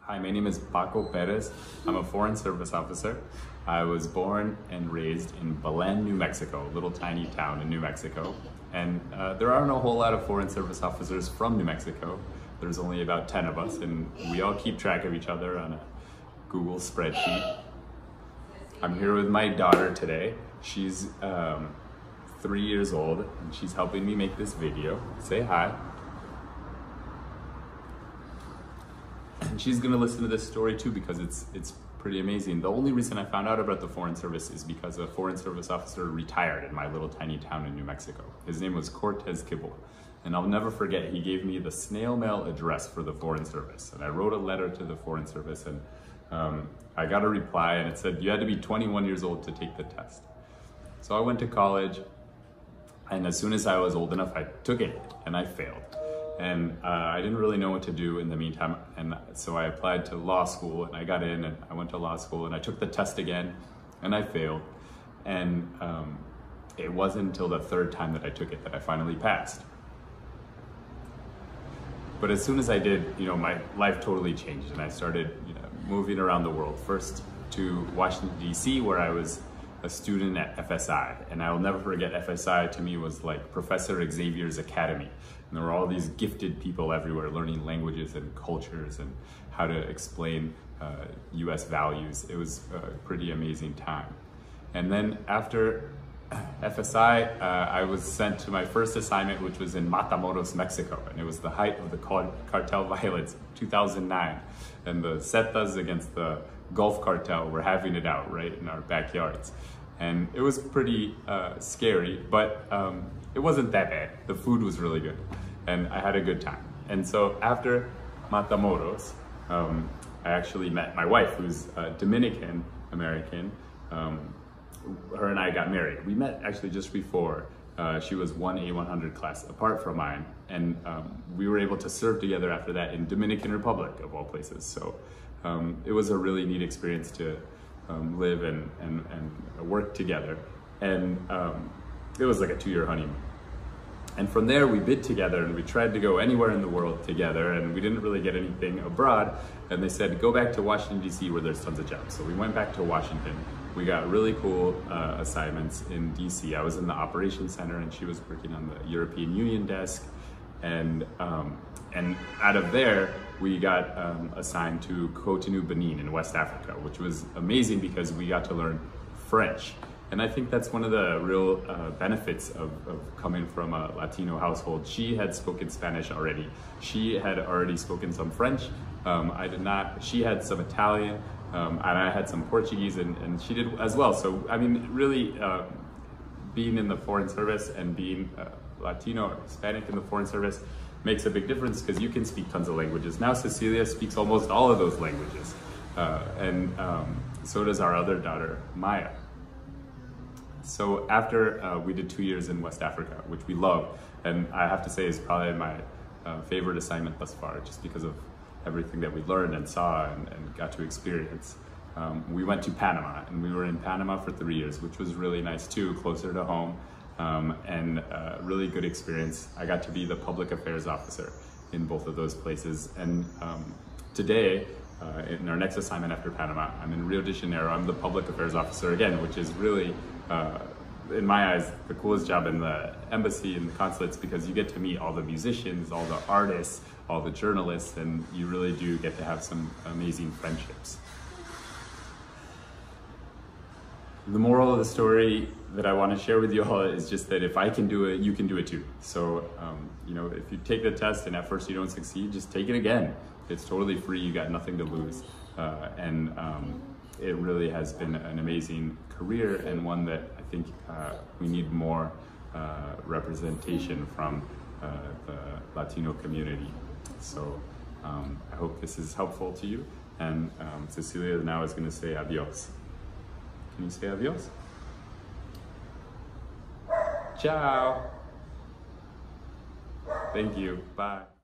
Hi, my name is Paco Perez. I'm a Foreign Service Officer. I was born and raised in Belen, New Mexico, a little tiny town in New Mexico. And there aren't a whole lot of Foreign Service Officers from New Mexico. There's only about 10 of us, and we all keep track of each other on a Google spreadsheet. I'm here with my daughter today. She's 3 years old, and she's helping me make this video. Say hi. And she's gonna listen to this story too because it's pretty amazing. The only reason I found out about the Foreign Service is because a Foreign Service officer retired in my little tiny town in New Mexico. His name was Cortez Kibble. And I'll never forget, he gave me the snail mail address for the Foreign Service. And I wrote a letter to the Foreign Service, and I got a reply, and it said you had to be 21 years old to take the test. So I went to college, and as soon as I was old enough, I took it, and I failed. And I didn't really know what to do in the meantime, and so I applied to law school, and I got in, and I went to law school, and I took the test again, and I failed. And it wasn't until the third time that I took it that I finally passed. But as soon as I did, my life totally changed, and I started moving around the world. First to Washington, D.C., where I was a student at FSI. And I will never forget, FSI to me was like Professor Xavier's Academy. And there were all these gifted people everywhere learning languages and cultures and how to explain US values. It was a pretty amazing time. And then after FSI, I was sent to my first assignment, which was in Matamoros, Mexico. And it was the height of the cartel violence, 2009. And the Zetas against the Gulf Cartel were having it out right in our backyards. And it was pretty scary, but it wasn't that bad. The food was really good, and I had a good time. And so after Matamoros, I actually met my wife, who's Dominican American. Her and I got married. We met actually just before. She was 1A100 class apart from mine, and we were able to serve together after that in Dominican Republic, of all places. So it was a really neat experience to live and work together. And it was like a 2-year honeymoon. And from there we bid together, and we tried to go anywhere in the world together, and we didn't really get anything abroad. And they said, go back to Washington, D.C., where there's tons of jobs. So we went back to Washington. We got really cool assignments in D.C. I was in the operations center, and she was working on the European Union desk. And out of there, we got assigned to Cotonou, Benin in West Africa, which was amazing because we got to learn French. And I think that's one of the real benefits of coming from a Latino household. She had spoken Spanish already. She had already spoken some French. I did not. She had some Italian, and I had some Portuguese, and she did as well. So, I mean, really being in the Foreign Service and being Latino or Hispanic in the Foreign Service makes a big difference because you can speak tons of languages. Now Cecilia speaks almost all of those languages, and so does our other daughter, Maya. So after we did 2 years in West Africa, which we love, and I have to say is probably my favorite assignment thus far, just because of everything that we learned and saw and got to experience. We went to Panama, and we were in Panama for 3 years, which was really nice too, closer to home, and a really good experience. I got to be the public affairs officer in both of those places. And today, in our next assignment after Panama, I'm in Rio de Janeiro. I'm the public affairs officer again, which is really, in my eyes, the coolest job in the embassy and the consulates, because you get to meet all the musicians, all the artists, all the journalists, and you really do get to have some amazing friendships. The moral of the story that I want to share with you all is just that if I can do it, you can do it too. So, if you take the test and at first you don't succeed, just take it again. It's totally free, you got nothing to lose. It really has been an amazing career, and one that I think we need more representation from the Latino community. So I hope this is helpful to you. And Cecilia now is going to say adios. Can you say adios? Ciao. Thank you. Bye.